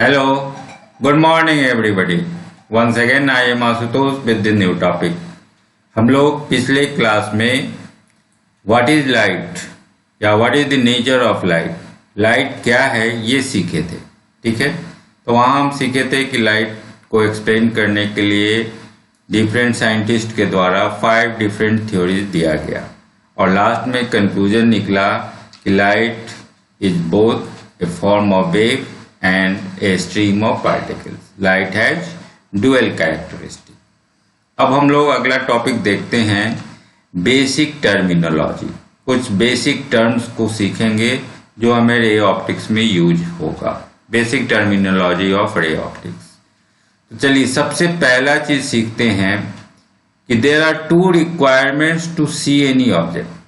Hello, good morning everybody. Once again I am Ashutosh with the new topic. हम लोग पिछले class में what is light या what is the nature of light, light क्या है ये सीखे थे। ठीक है, तो वहाँ हम सीखे थे कि लाइट को एक्सप्लेन करने के लिए डिफरेंट साइंटिस्ट के द्वारा 5 डिफरेंट थ्योरीज दिया गया और लास्ट में कंक्लूजन निकला कि light is both A form of wave and a stream of particles. Light has dual characteristic. अब हम लोग अगला टॉपिक देखते हैं बेसिक टर्मिनोलॉजी। कुछ बेसिक टर्म्स को सीखेंगे जो हमें रे ऑप्टिक्स में यूज होगा। Basic terminology of ray optics. तो चलिए सबसे पहला चीज सीखते हैं कि there are 2 requirements to see any object.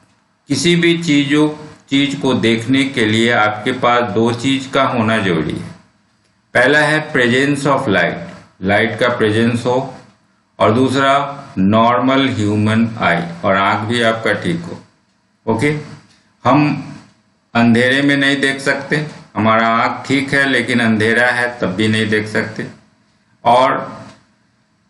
किसी भी चीज को देखने के लिए आपके पास 2 चीज का होना जरूरी है। पहला है प्रेजेंस ऑफ लाइट, लाइट का प्रेजेंस हो, और दूसरा नॉर्मल ह्यूमन आई, और आंख भी आपका ठीक हो। ओके, हम अंधेरे में नहीं देख सकते, हमारा आंख ठीक है लेकिन अंधेरा है तब भी नहीं देख सकते, और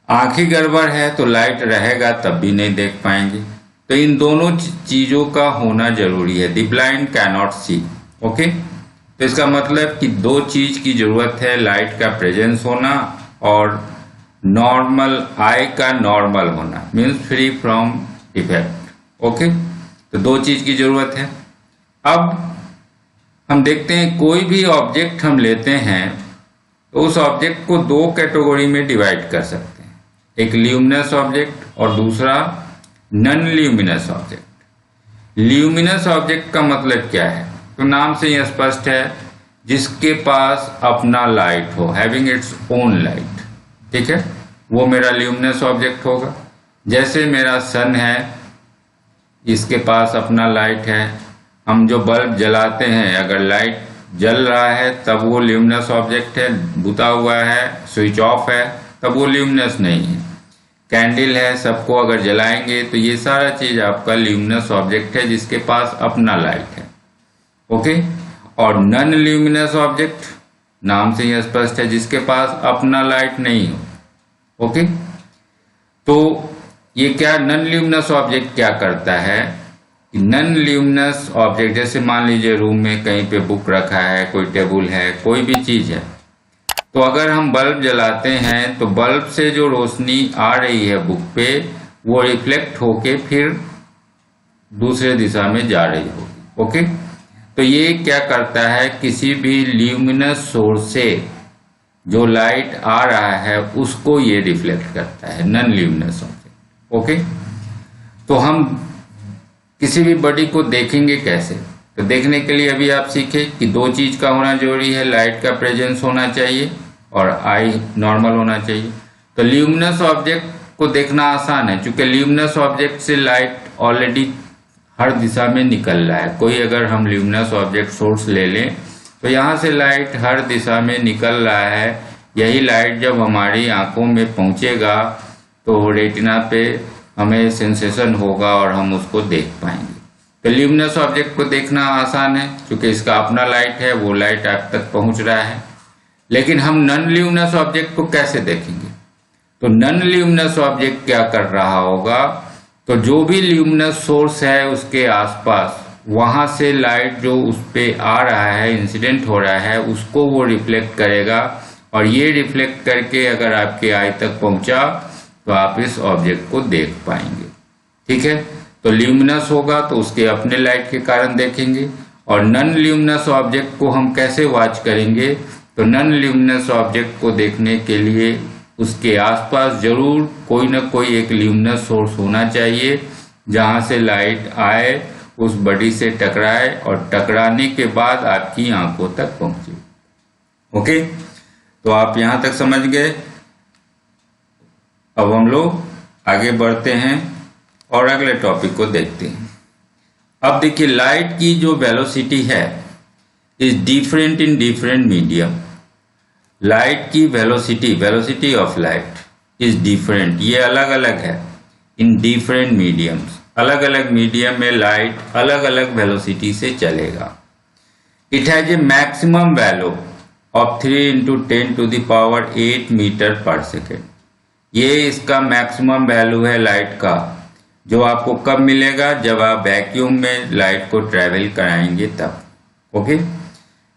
आंख ही गड़बड़ है तो लाइट रहेगा तब भी नहीं देख पाएंगे। तो इन दोनों चीजों का होना जरूरी है। The blind cannot see. Okay, तो इसका मतलब कि 2 चीज की जरूरत है, लाइट का प्रेजेंस होना और नॉर्मल आई का नॉर्मल होना, means free from defect. Okay, तो 2 चीज की जरूरत है। अब हम देखते हैं कोई भी ऑब्जेक्ट हम लेते हैं तो उस ऑब्जेक्ट को 2 कैटेगरी में डिवाइड कर सकते हैं, एक ल्यूमिनस ऑब्जेक्ट और दूसरा non luminous object. Luminous object का मतलब क्या है? तो नाम से ही स्पष्ट है, जिसके पास अपना लाइट हो, हैविंग इट्स ओन लाइट। ठीक है, वो मेरा ल्यूमिनस ऑब्जेक्ट होगा। जैसे मेरा सन है, इसके पास अपना लाइट है। हम जो बल्ब जलाते हैं, अगर लाइट जल रहा है तब वो ल्यूमिनस ऑब्जेक्ट है, बुता हुआ है, स्विच ऑफ है तब वो ल्यूमिनस नहीं है। कैंडल है, सबको अगर जलाएंगे तो ये सारा चीज आपका ल्यूमिनस ऑब्जेक्ट है जिसके पास अपना लाइट है। ओके, और नॉन ल्यूमिनस ऑब्जेक्ट नाम से ही स्पष्ट है, जिसके पास अपना लाइट नहीं हो। ओके, तो ये क्या नॉन ल्यूमिनस ऑब्जेक्ट क्या करता है? नॉन ल्यूमिनस ऑब्जेक्ट, जैसे मान लीजिए रूम में कहीं पे बुक रखा है, कोई टेबल है, कोई भी चीज है, तो अगर हम बल्ब जलाते हैं तो बल्ब से जो रोशनी आ रही है बुक पे, वो रिफ्लेक्ट होके फिर दूसरे दिशा में जा रही होगी। ओके, तो ये क्या करता है, किसी भी ल्यूमिनस सोर्स से जो लाइट आ रहा है उसको ये रिफ्लेक्ट करता है, नॉन ल्यूमिनस ऑब्जेक्ट। ओके, तो हम किसी भी बॉडी को देखेंगे कैसे? तो देखने के लिए अभी आप सीखे कि 2 चीज का होना जरूरी है, लाइट का प्रेजेंस होना चाहिए और आई नॉर्मल होना चाहिए। तो ल्यूमिनस ऑब्जेक्ट को देखना आसान है, क्योंकि ल्यूमिनस ऑब्जेक्ट से लाइट ऑलरेडी हर दिशा में निकल रहा है। कोई अगर हम ल्यूमिनस ऑब्जेक्ट सोर्स ले लें तो यहाँ से लाइट हर दिशा में निकल रहा है। यही लाइट जब हमारी आंखों में पहुंचेगा तो रेटिना पे हमें सेंसेशन होगा और हम उसको देख पाएंगे। तो ल्यूमिनस ऑब्जेक्ट को देखना आसान है क्योंकि इसका अपना लाइट है, वो लाइट आप तक पहुंच रहा है। लेकिन हम नॉन ल्यूमिनस ऑब्जेक्ट को कैसे देखेंगे? तो नॉन ल्यूमिनस ऑब्जेक्ट क्या कर रहा होगा, तो जो भी ल्यूमिनस सोर्स है उसके आसपास, वहां से लाइट जो उस पे आ रहा है, इंसिडेंट हो रहा है, उसको वो रिफ्लेक्ट करेगा, और ये रिफ्लेक्ट करके अगर आपके आई तक पहुंचा तो आप इस ऑब्जेक्ट को देख पाएंगे। ठीक है, तो ल्यूमिनस होगा तो उसके अपने लाइट के कारण देखेंगे। और नॉन ल्यूमिनस ऑब्जेक्ट को हम कैसे वॉच करेंगे? तो नॉन ल्यूमिनस ऑब्जेक्ट को देखने के लिए उसके आसपास जरूर कोई ना कोई एक ल्यूमिनस सोर्स होना चाहिए, जहां से लाइट आए, उस बॉडी से टकराए और टकराने के बाद आपकी आंखों तक पहुंचे। ओके, तो आप यहां तक समझ गए। अब हम लोग आगे बढ़ते हैं और अगले टॉपिक को देखते हैं। अब देखिए, लाइट की जो वेलोसिटी है is different in different medium. Light की velocity of light is different, ये अलग अलग है इन डिफरेंट मीडियम्स। अलग अलग मीडियम में लाइट अलग अलग वेलोसिटी से चलेगा। It has a maximum value of 3 × 10⁸ metre per second. ये इसका मैक्सिमम वैल्यू है लाइट का, जो आपको कब मिलेगा, जब आप वैक्यूम में लाइट को ट्रैवल कराएंगे तब। ओके,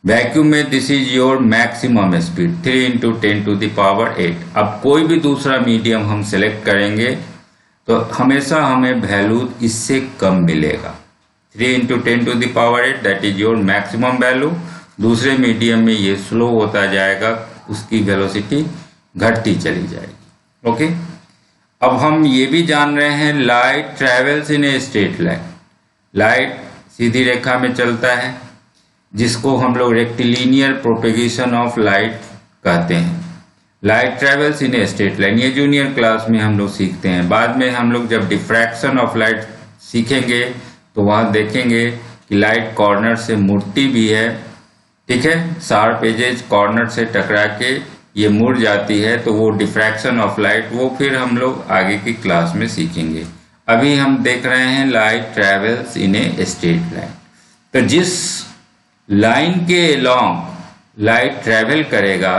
वैक्यूम में this is your maximum speed 3 × 10⁸। अब कोई भी दूसरा मीडियम हम सेलेक्ट करेंगे तो हमेशा हमें वैल्यू इससे कम मिलेगा। 3 × 10⁸, that is your maximum value. दूसरे मीडियम में ये स्लो होता जाएगा, उसकी वेलोसिटी घटती चली जाएगी। ओके, अब हम ये भी जान रहे हैं light travels in a straight line. Light सीधी रेखा में चलता है, जिसको हम लोग रेक्टिलिनियर प्रोपेगेशन ऑफ लाइट कहते हैं। Light travels in a straight line, ये जूनियर क्लास में हम लोग सीखते हैं। बाद में हम लोग जब डिफ्रैक्शन ऑफ लाइट सीखेंगे तो वहाँ देखेंगे कि लाइट कॉर्नर से मुड़ती भी है। ठीक है, शार्प एजेज कॉर्नर से टकरा के ये मुड़ जाती है, तो वो डिफ्रैक्शन ऑफ लाइट, वो फिर हम लोग आगे की क्लास में सीखेंगे। अभी हम देख रहे हैं light travels in a straight line. तो जिस लाइन के अलोंग लाइट ट्रेवल करेगा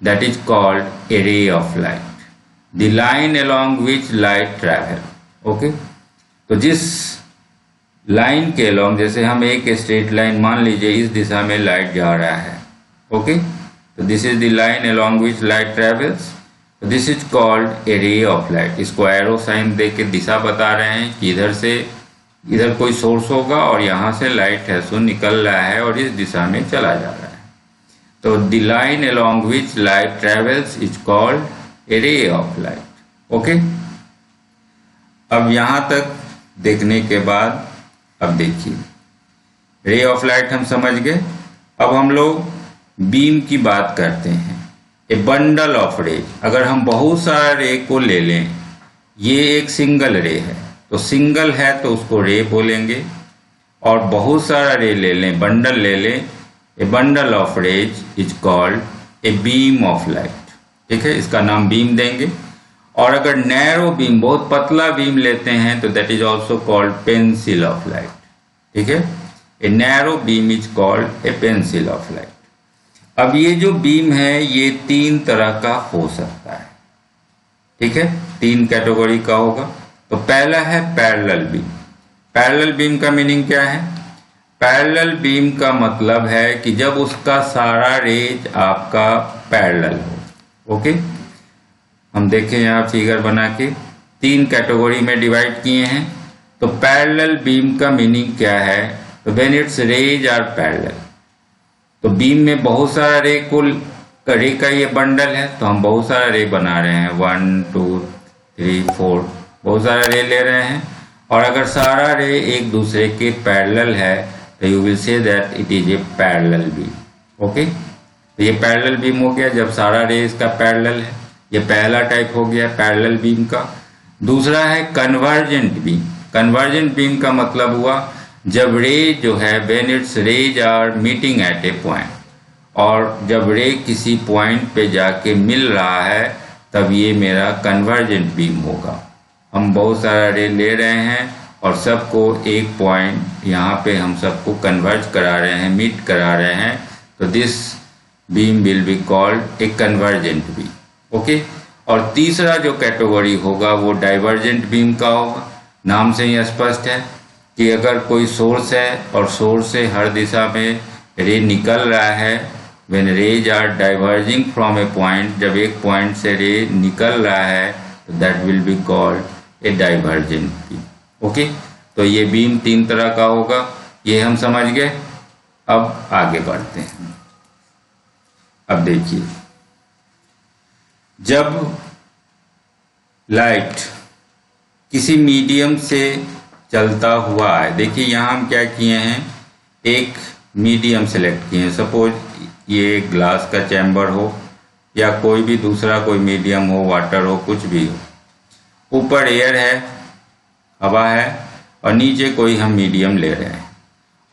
that is called A ray of light, the line along which light travel. Okay, तो जिस लाइन के अलोंग, जैसे हम एक स्ट्रेट लाइन मान लीजिए, इस दिशा में लाइट जा रहा है। ओके, तो this is the line along which light travels, this is called A ray of light. इसको एरो साइन दे के दिशा बता रहे हैं कि इधर से इधर कोई सोर्स होगा और यहाँ से लाइट है सो निकल रहा है और इस दिशा में चला जा रहा है। तो the line along which light travels is called A ray of light. Okay, अब यहाँ तक देखने के बाद अब देखिए, रे ऑफ लाइट हम समझ गए। अब हम लोग बीम की बात करते हैं। ए बंडल ऑफ रे, अगर हम बहुत सारा रे को ले लें, ये एक सिंगल रे है, तो सिंगल है तो उसको रे बोलेंगे, और बहुत सारा रे ले लें, बंडल ले लें, a bundle of rays is called a beam of light. ठीक है, इसका नाम बीम देंगे। और अगर नैरो बीम, बहुत पतला बीम लेते हैं, तो that is also called pencil of light. ठीक है, a narrow beam is called A pencil of light. अब ये जो बीम है ये 3 तरह का हो सकता है। ठीक है, 3 कैटेगरी का होगा। तो पहला है पैरेलल बीम। पैरेलल बीम का मीनिंग क्या है? पैरेलल बीम का मतलब है कि जब उसका सारा रेज आपका पैरेलल हो। ओके, हम देखें यहाँ फिगर बना के 3 कैटेगरी में डिवाइड किए हैं। तो पैरेलल बीम का मीनिंग क्या है? तो when its rays are parallel, तो बीम में बहुत सारा रे का ये बंडल है, तो हम बहुत सारा रे बना रहे हैं, 1 2 3 4, बहुत सारा रे ले रहे हैं। और अगर सारा रे एक दूसरे के पैरेलल है तो you will say that it is a parallel beam. Okay, तो ये पैरेलल बीम हो गया जब सारा रे इसका पैरेलल है। ये पहला टाइप हो गया पैरेलल बीम का। दूसरा है कन्वर्जेंट बीम। कन्वर्जेंट बीम का मतलब हुआ जब रे जो है when its rays are meeting at a point, और जब रे किसी पॉइंट पे जाके मिल रहा है तब ये मेरा कन्वर्जेंट बीम होगा। हम बहुत सारा रे ले रहे हैं और सबको एक पॉइंट यहाँ पे हम सबको कन्वर्ज करा रहे हैं, मीट करा रहे हैं, तो this beam will be called A convergent beam. Okay, और तीसरा जो कैटेगरी होगा वो डाइवर्जेंट बीम का होगा। नाम से ही स्पष्ट है कि अगर कोई सोर्स है और सोर्स से हर दिशा में रे निकल रहा है, when rays are diverging from a point, जब एक पॉइंट से रे निकल रहा है तो that will be called a divergent beam. Okay, तो ये बीम 3 तरह का होगा, ये हम समझ गए। अब आगे बढ़ते हैं। अब देखिए, जब लाइट किसी मीडियम से चलता हुआ है, देखिए यहाँ हम क्या किए हैं, एक मीडियम सेलेक्ट किए हैं। सपोज ये ग्लास का चैम्बर हो या कोई भी दूसरा कोई मीडियम हो, वाटर हो, कुछ भी हो। ऊपर एयर है, हवा है, और नीचे कोई हम मीडियम ले रहे हैं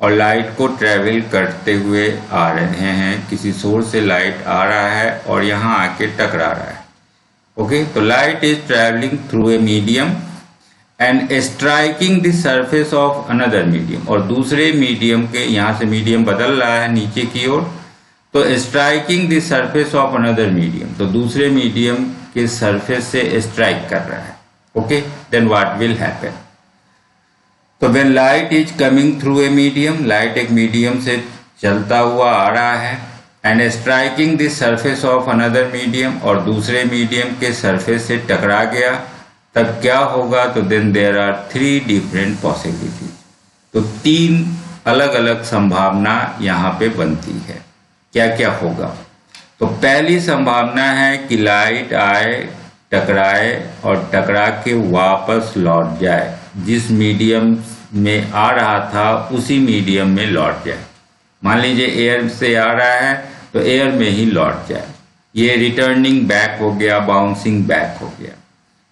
और लाइट को ट्रैवल करते हुए आ रहे हैं। किसी सोर्स से लाइट आ रहा है और यहाँ आके टकरा रहा है। ओके, तो light is travelling through a medium and striking the surface of another medium, और दूसरे मीडियम के, यहाँ से मीडियम बदल रहा है नीचे की ओर, तो striking the surface of another medium, तो दूसरे मीडियम के सरफेस से स्ट्राइक कर रहा है। Okay, then what will happen? तो when light is coming through a medium, light एक मीडियम से चलता हुआ आ रहा है, and striking the surface of another medium, और दूसरे मीडियम के सरफेस से टकरा गया, तब क्या होगा? तो then there are 3 different possibilities, तो 3 अलग अलग संभावना यहाँ पे बनती है। क्या क्या होगा? तो पहली संभावना है कि लाइट आए, टकराए और टकरा के वापस लौट जाए, जिस मीडियम में आ रहा था उसी मीडियम में लौट जाए। मान लीजिए एयर से आ रहा है तो एयर में ही लौट जाए, ये रिटर्निंग बैक हो गया, बाउंसिंग बैक हो गया।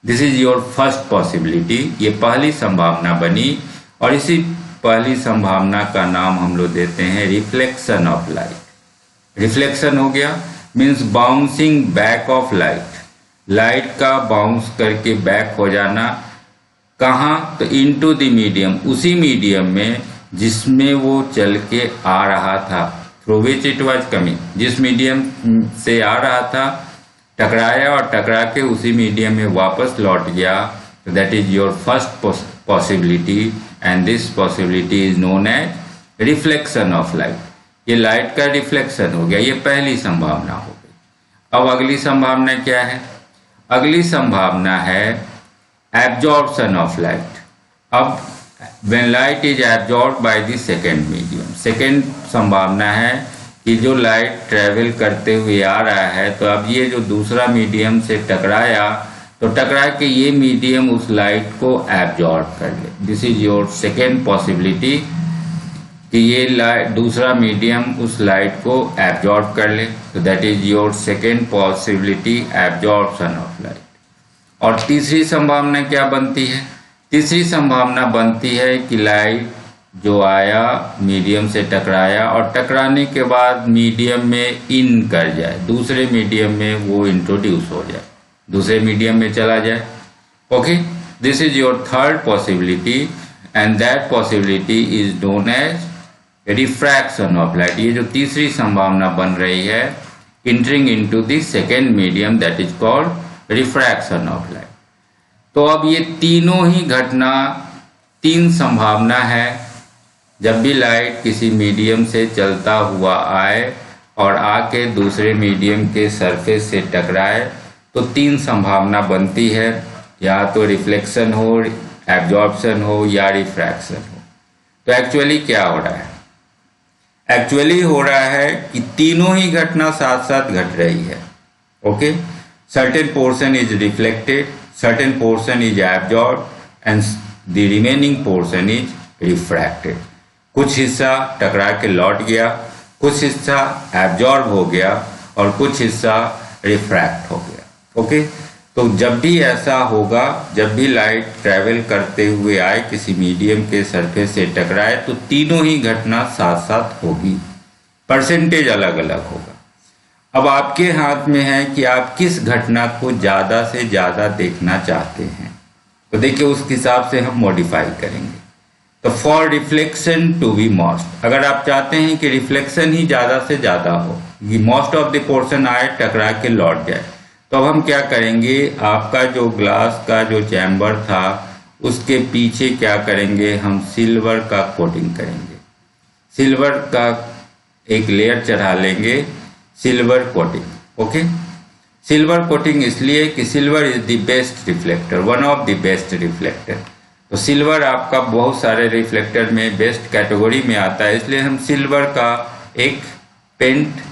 This is your first possibility, ये पहली संभावना बनी, और इसी पहली संभावना का नाम हम लोग देते हैं रिफ्लेक्शन ऑफ लाइट। रिफ्लेक्शन हो गया means bouncing back of light, light का बाउंस करके बैक हो जाना, कहाँ? तो इनटू द मीडियम, उसी मीडियम में जिसमें वो चल के आ रहा था, through which it was coming, जिस मीडियम से आ रहा था, टकराया और टकरा के उसी मीडियम में वापस लौट गया। That is your first possibility, and this possibility is known as reflection of light. ये लाइट का रिफ्लेक्शन हो गया, ये पहली संभावना हो गई। अब अगली संभावना क्या है? अगली संभावना है एब्जॉर्प्शन ऑफ लाइट। अब when light is absorbed by the second medium, second संभावना है कि जो लाइट ट्रेवल करते हुए आ रहा है, तो अब ये जो दूसरा मीडियम से टकराया, तो टकरा के ये मीडियम उस लाइट को एब्जॉर्ब कर ले। This is your second possibility कि ये दूसरा मीडियम उस लाइट को एब्जॉर्ब कर ले, तो that is your second possibility, absorption of light. और तीसरी संभावना क्या बनती है? तीसरी संभावना बनती है कि लाइट जो आया मीडियम से टकराया और टकराने के बाद मीडियम में इन कर जाए, दूसरे मीडियम में वो इंट्रोड्यूस हो जाए, दूसरे मीडियम में चला जाए। Okay, this is your third possibility, and that possibility is known as refraction of light. ये जो तीसरी संभावना बन रही है, entering into the second medium, that is called refraction of light. तो अब ये तीनों ही घटना, 3 संभावना है, जब भी लाइट किसी मीडियम से चलता हुआ आए और आके दूसरे मीडियम के सरफेस से टकराए, तो 3 संभावना बनती है, या तो रिफ्लेक्शन हो, एब्जॉर्प्शन हो या रिफ्रैक्शन हो। तो एक्चुअली क्या हो रहा है? एक्चुअली हो रहा है कि तीनों ही घटना साथ साथ घट रही है। Okay, certain portion is reflected, certain portion is absorbed, and the remaining portion is refracted। कुछ हिस्सा टकरा के लौट गया, कुछ हिस्सा एब्जॉर्ब हो गया और कुछ हिस्सा रिफ्रैक्ट हो गया। ओके, तो जब भी ऐसा होगा, जब भी लाइट ट्रैवल करते हुए आए किसी मीडियम के सरफेस से टकराए, तो तीनों ही घटना साथ साथ होगी, परसेंटेज अलग अलग होगा। अब आपके हाथ में है कि आप किस घटना को ज़्यादा से ज़्यादा देखना चाहते हैं। तो देखिए, उस हिसाब से हम मॉडिफाई करेंगे। तो for reflection to be most, अगर आप चाहते हैं कि रिफ्लेक्शन ही ज़्यादा से ज़्यादा हो, कि मोस्ट ऑफ द पोर्शन आए, टकरा के लौट जाए, तो अब हम क्या करेंगे? आपका जो ग्लास का जो चैम्बर था, उसके पीछे क्या करेंगे? हम सिल्वर का कोटिंग करेंगे, सिल्वर का एक लेयर चढ़ा लेंगे, silver coating. Okay, silver coating इसलिए कि silver is the best reflector, one of the best reflector. तो सिल्वर आपका बहुत सारे रिफ्लेक्टर में बेस्ट कैटेगरी में आता है, इसलिए हम सिल्वर का एक पेंट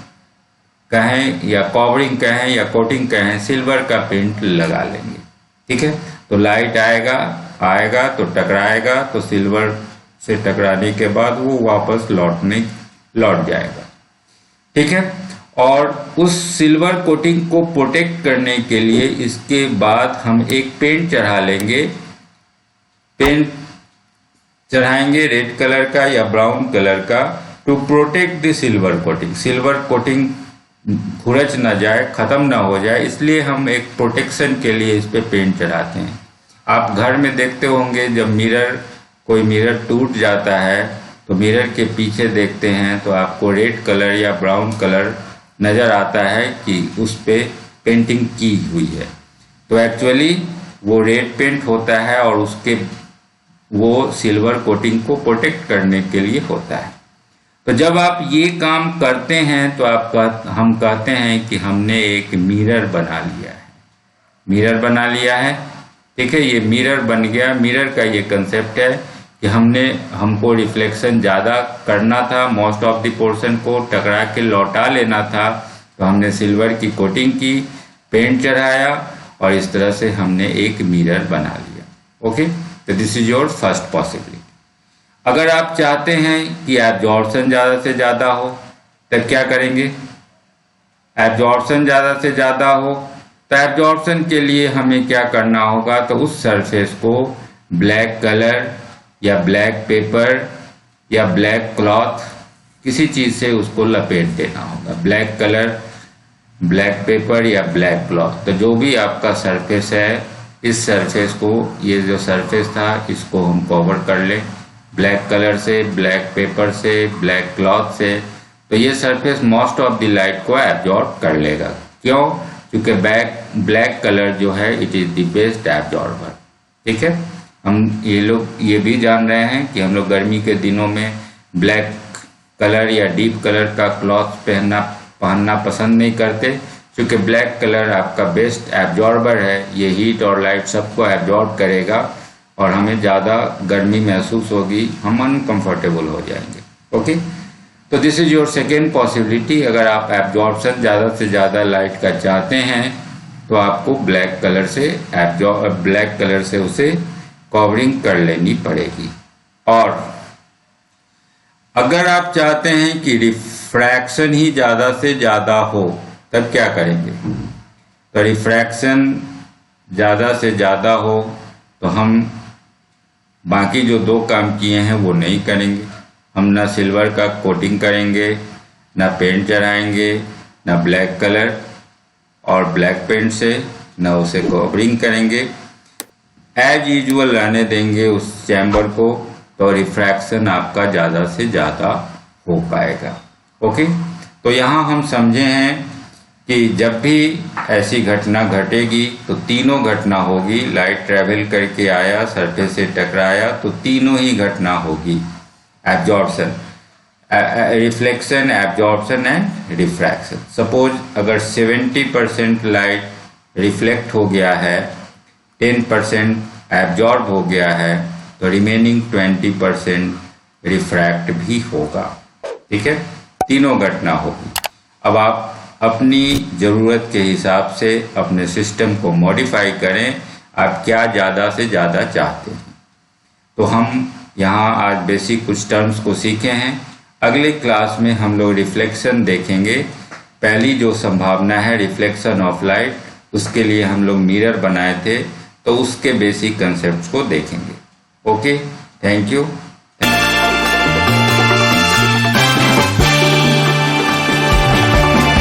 कहें या कवरिंग कहें या कोटिंग कहें, सिल्वर का पेंट लगा लेंगे। ठीक है, तो लाइट आएगा तो टकराएगा, तो सिल्वर से टकराने के बाद वो वापस लौट जाएगा। ठीक है, और उस सिल्वर कोटिंग को प्रोटेक्ट करने के लिए इसके बाद हम एक पेंट चढ़ा लेंगे, पेंट चढ़ाएंगे रेड कलर का या ब्राउन कलर का, to protect the silver coating. Silver coating खुरच ना जाए, खत्म ना हो जाए, इसलिए हम एक प्रोटेक्शन के लिए इस पे पेंट चढ़ाते हैं। आप घर में देखते होंगे, जब कोई मिरर टूट जाता है तो मिरर के पीछे देखते हैं तो आपको रेड कलर या ब्राउन कलर नज़र आता है कि उस पर पेंटिंग की हुई है। तो एक्चुअली वो रेड पेंट होता है और उसके वो सिल्वर कोटिंग को प्रोटेक्ट करने के लिए होता है। तो जब आप ये काम करते हैं तो हम कहते हैं कि हमने एक मिरर बना लिया है। मिरर बना लिया है, ठीक है, ये मिरर बन गया। मिरर का ये कंसेप्ट है कि हमको रिफ्लेक्शन ज़्यादा करना था, मोस्ट ऑफ द पोर्शन को टकरा के लौटा लेना था, तो हमने सिल्वर की कोटिंग की, पेंट चढ़ाया और इस तरह से हमने एक मिरर बना लिया। ओके, तो this is your first possibility. अगर आप चाहते हैं कि एब्जॉर्प्शन ज़्यादा से ज़्यादा हो तब क्या करेंगे? एब्जॉर्प्शन ज़्यादा से ज़्यादा हो तो एब्जॉर्प्शन के लिए हमें क्या करना होगा? तो उस सरफेस को ब्लैक कलर या ब्लैक पेपर या ब्लैक क्लॉथ किसी चीज़ से उसको लपेट देना होगा। ब्लैक कलर, ब्लैक पेपर या ब्लैक क्लॉथ, तो जो भी आपका सरफेस है, इस सरफेस को, ये जो सरफेस था इसको हम कवर कर लें ब्लैक कलर से, ब्लैक पेपर से, ब्लैक क्लॉथ से। तो ये surface most of the light को एब्जॉर्ब कर लेगा। क्यों? क्योंकि ब्लैक कलर जो है it is the best absorber. ठीक है, हम ये लोग ये भी जान रहे हैं कि हम लोग गर्मी के दिनों में ब्लैक कलर या डीप कलर का क्लॉथ पहनना पसंद नहीं करते, क्योंकि ब्लैक कलर आपका बेस्ट एब्जॉर्बर है। ये हीट और लाइट सबको एब्जॉर्ब करेगा और हमें ज़्यादा गर्मी महसूस होगी, हम अनकंफर्टेबल हो जाएंगे। ओके, तो this is your second possibility. अगर आप एब्जॉर्प्शन ज़्यादा से ज़्यादा लाइट का चाहते हैं तो आपको ब्लैक कलर से उसे कवरिंग कर लेनी पड़ेगी। और अगर आप चाहते हैं कि रिफ्रैक्शन ही ज़्यादा से ज़्यादा हो तब क्या करेंगे? तो रिफ्रैक्शन ज़्यादा से ज़्यादा हो तो हम बाकी जो दो काम किए हैं वो नहीं करेंगे। हम ना सिल्वर का कोटिंग करेंगे, ना पेंट चढ़ाएंगे, ना ब्लैक कलर और ब्लैक पेंट से ना उसे कवरिंग करेंगे। एज यूजुअल रहने देंगे उस चैम्बर को, तो रिफ्रैक्शन आपका ज़्यादा से ज़्यादा हो पाएगा। ओके, तो यहाँ हम समझे हैं कि जब भी ऐसी घटना घटेगी तो तीनों घटना होगी। लाइट ट्रैवल करके आया, सरफेस से टकराया, तो तीनों ही घटना होगी। Absorption, reflection, absorption and refraction. Suppose अगर 70% लाइट रिफ्लेक्ट हो गया है, 10% एब्जॉर्ब हो गया है, तो रिमेनिंग 20% रिफ्रैक्ट भी होगा। ठीक है, तीनों घटना होगी। अब आप अपनी ज़रूरत के हिसाब से अपने सिस्टम को मॉडिफाई करें, आप क्या ज़्यादा से ज़्यादा चाहते हैं। तो हम यहाँ आज बेसिक कुछ टर्म्स को सीखे हैं। अगले क्लास में हम लोग रिफ्लेक्शन देखेंगे। पहली जो संभावना है रिफ्लेक्शन ऑफ लाइट, उसके लिए हम लोग मिरर बनाए थे, तो उसके बेसिक कंसेप्ट को देखेंगे। Okay, thank you.